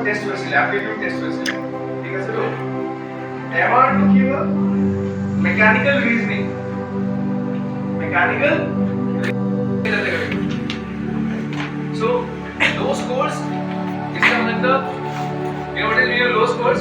Test হয়েছিল, aptitude test হয়েছিল, ঠিক আছে। তো এবার তো কি হলো, mechanical reasoning, mechanical. So those scores, इसका मतलब you know what is your low scores?